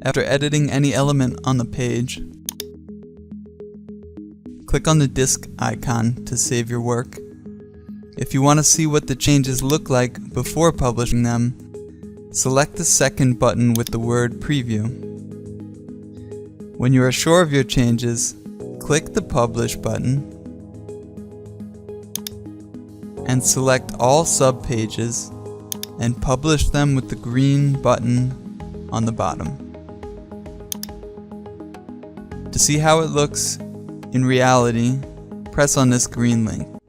After editing any element on the page, click on the disk icon to save your work. If you want to see what the changes look like before publishing them, select the second button with the word Preview. When you are sure of your changes, click the Publish button and select all subpages and publish them with the green button on the bottom. To see how it looks in reality, press on this green link.